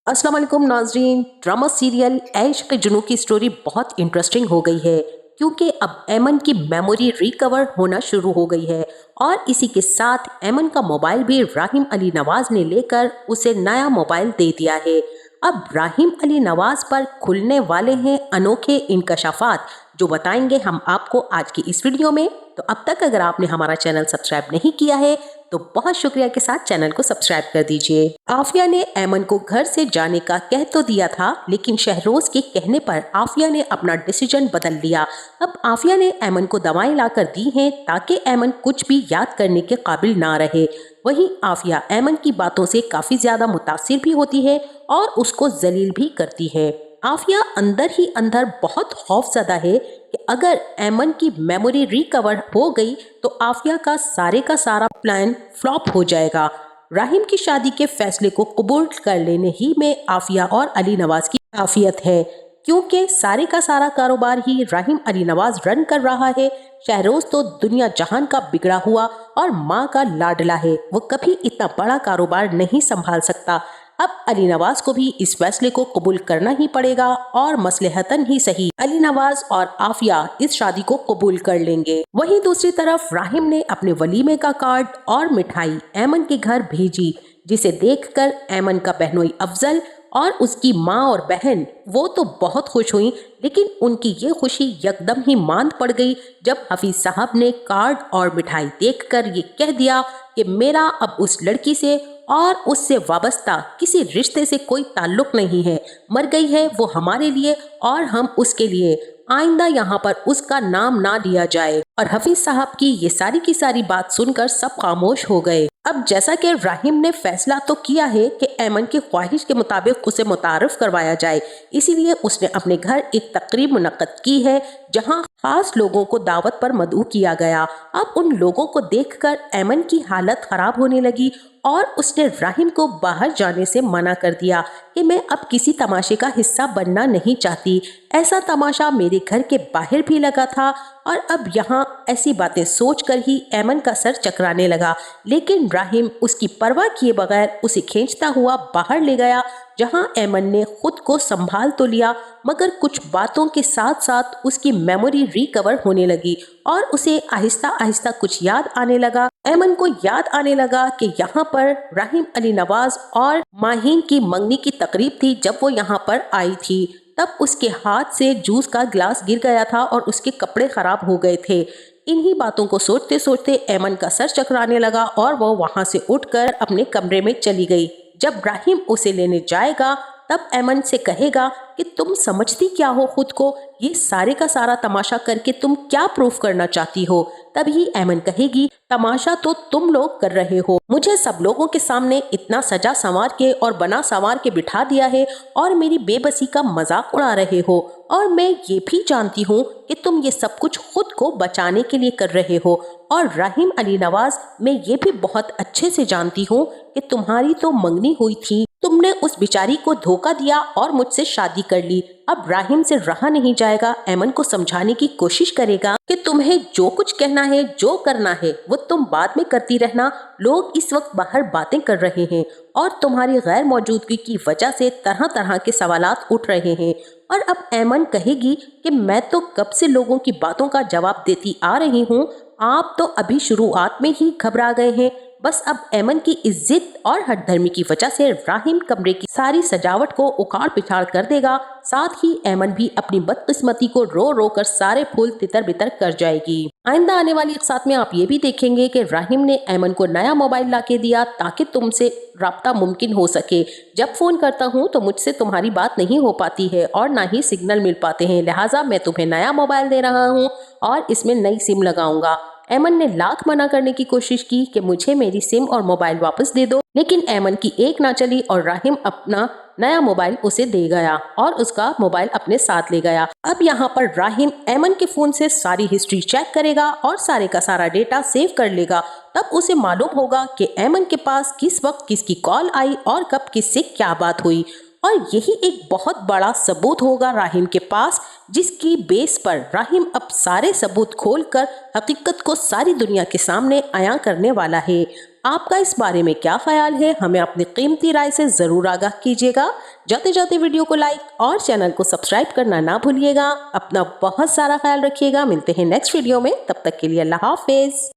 अस्सलाम वालेकुम नाजरीन। ड्रामा सीरियल ऐश के जुनू की स्टोरी बहुत इंटरेस्टिंग हो गई है क्योंकि अब एमन की मेमोरी रिकवर होना शुरू हो गई है और इसी के साथ एमन का मोबाइल भी राहिम अली नवाज ने लेकर उसे नया मोबाइल दे दिया है। अब राहिम अली नवाज पर खुलने वाले हैं अनोखे इंकशाफात जो बताएंगे हम आपको आज की इस वीडियो में। तो अब तक अगर आपने हमारा चैनल सब्सक्राइब नहीं किया है तो बहुत शुक्रिया के साथ चैनल को सब्सक्राइब कर दीजिए। आफिया ने एमन को घर से जाने का कह तो दिया था, लेकिन शहरोज के कहने पर आफिया ने अपना डिसीजन बदल लिया। अब आफिया ने एमन को दवाएं लाकर दी हैं ताकि एमन कुछ भी याद करने के काबिल ना रहे। वहीं आफिया एमन की बातों से काफी ज्यादा मुतासिर भी होती है और उसको जलील भी करती है। आफिया अंदर ही अंदर बहुत खौफजदा है कि अगर एमन की मेमोरी रिकवर हो गई तो आफिया का सारा प्लान फ्लॉप हो जाएगा। राहिम की शादी के फैसले को कबूल कर लेने ही में आफिया और अली नवाज की आफियत है, क्योंकि सारे का सारा कारोबार ही राहिम अली नवाज रन कर रहा है। शहरोज तो दुनिया जहान का बिगड़ा हुआ और माँ का लाडला है, वो कभी इतना बड़ा कारोबार नहीं संभाल सकता। अब अली नवाज को भी इस फैसले को कबूल करना ही पड़ेगा और मसलहतन ही सही अली नवाज और आफिया इस शादी को कबूल कर लेंगे। वहीं दूसरी तरफ राहिम ने अपने वलीमे का कार्ड और मिठाई एमन के घर भेजी, जिसे देखकर एमन का बहनोई अफजल और उसकी माँ और बहन वो तो बहुत खुश हुई, लेकिन उनकी ये खुशी यकदम ही मांद पड़ गई जब हफीज साहब ने कार्ड और मिठाई देखकर ये कह दिया कि मेरा अब उस लड़की से और उससे वाबस्ता किसी रिश्ते से कोई ताल्लुक नहीं है। मर गई है वो हमारे लिए और हम उसके लिए। आइंदा यहाँ पर उसका नाम ना लिया जाए। और हफीज साहब की ये सारी की सारी बात सुनकर सब खामोश हो गए। अब जैसा कि राहिम ने फैसला तो किया है कि एमन की ख्वाहिश के मुताबिक उसे मुतारफ करवाया जाए, इसीलिए उसने अपने घर एक तकरीब मुनक्कद की है जहां खास लोगों को दावत पर मदऊ किया गया। अब उन लोगों को देखकर एमन की हालत खराब होने लगी और उसने राहिम को बाहर जाने से मना कर दिया कि मैं अब किसी तमाशे का हिस्सा बनना नहीं चाहती। ऐसा तमाशा मेरे घर के बाहर भी लगा था और अब यहाँ ऐसी बातें सोचकर ही एमन का सर चकराने लगा, लेकिन राहिम उसकी परवाह किए बगैर उसे खींचता हुआ बाहर ले गया, जहां एमन ने खुद को संभाल तो लिया मगर कुछ बातों के साथ साथ उसकी मेमोरी रिकवर होने लगी और उसे आहिस्ता आहिस्ता कुछ याद आने लगा। एमन को याद आने लगा कि यहाँ पर राहिम अली नवाज और माहीन की मंगनी की तकरीब थी। जब वो यहाँ पर आई थी तब उसके हाथ से जूस का गिलास गिर गया था और उसके कपड़े खराब हो गए थे। इन्हीं बातों को सोचते सोचते एमन का सर चकराने लगा और वो वहां से उठकर अपने कमरे में चली गई। जब राहिम उसे लेने जाएगा तब एमन से कहेगा कि तुम समझती क्या हो खुद को, ये सारे का सारा तमाशा करके तुम क्या प्रूफ करना चाहती हो। तभी एमन कहेगी तमाशा तो तुम लोग कर रहे हो, मुझे सब लोगों के सामने इतना सजा संवार के और बना संवार के बिठा दिया है और मेरी बेबसी का मजाक उड़ा रहे हो, और मैं ये भी जानती हूँ कि तुम ये सब कुछ खुद को बचाने के लिए कर रहे हो। और राहिम अली नवाज, मैं ये भी बहुत अच्छे से जानती हूँ कि तुम्हारी तो मंगनी हुई थी, तुमने उस बेचारी को धोखा दिया और मुझसे शादी कर ली। अब राहिम से रहा नहीं जाएगा, एमन को समझाने की कोशिश करेगा कि तुम्हें जो कुछ कहना है जो करना है वो तुम बाद में करती रहना, लोग इस वक्त बाहर बातें कर रहे हैं और तुम्हारी गैर मौजूदगी की वजह से तरह तरह के सवालात उठ रहे हैं। और अब एमन कहेगी कि मैं तो कब से लोगों की बातों का जवाब देती आ रही हूँ, आप तो अभी शुरुआत में ही घबरा गए हैं। बस अब एमन की इज्जत और हठधर्मी की वजह से राहिम कमरे की सारी सजावट को उखाड़ पिछाड़ कर देगा। साथ ही एमन भी अपनी बदकिस्मती को रो रो कर सारे फूल तितर बितर कर जाएगी। आइंदा आने वाली एक साथ में आप ये भी देखेंगे कि राहिम ने एमन को नया मोबाइल ला के दिया ताकि तुमसे राब्ता मुमकिन हो सके। जब फोन करता हूँ तो मुझसे तुम्हारी बात नहीं हो पाती है और ना ही सिग्नल मिल पाते हैं, लिहाजा मैं तुम्हें नया मोबाइल दे रहा हूँ और इसमें नई सिम लगाऊंगा। एमन ने लाख मना करने की कोशिश की कि मुझे मेरी सिम और मोबाइल वापस दे दो, लेकिन एमन की एक ना चली और राहिम अपना नया मोबाइल उसे दे गया और उसका मोबाइल अपने साथ ले गया। अब यहाँ पर राहिम एमन के फोन से सारी हिस्ट्री चेक करेगा और सारे का सारा डेटा सेव कर लेगा। तब उसे मालूम होगा कि एमन के पास किस वक्त किसकी कॉल आई और कब किससे क्या बात हुई, और यही एक बहुत बड़ा सबूत होगा राहिम के पास, जिसकी बेस पर राहिम अब सारे सबूत खोलकर हकीकत को सारी दुनिया के सामने आया करने वाला है। آپ کا اس بارے میں کیا خیال ہے؟ ہمیں اپنی قیمتی رائے سے ضرور آگاہ کیجیے گا۔ جاتے جاتے ویڈیو کو لائک اور چینل کو سبسکرائب کرنا نہ بھولیے گا۔ اپنا بہت سارا خیال رکھیے گا۔ ملتے ہیں نیکسٹ ویڈیو میں، تب تک کے لیے اللہ حافظ۔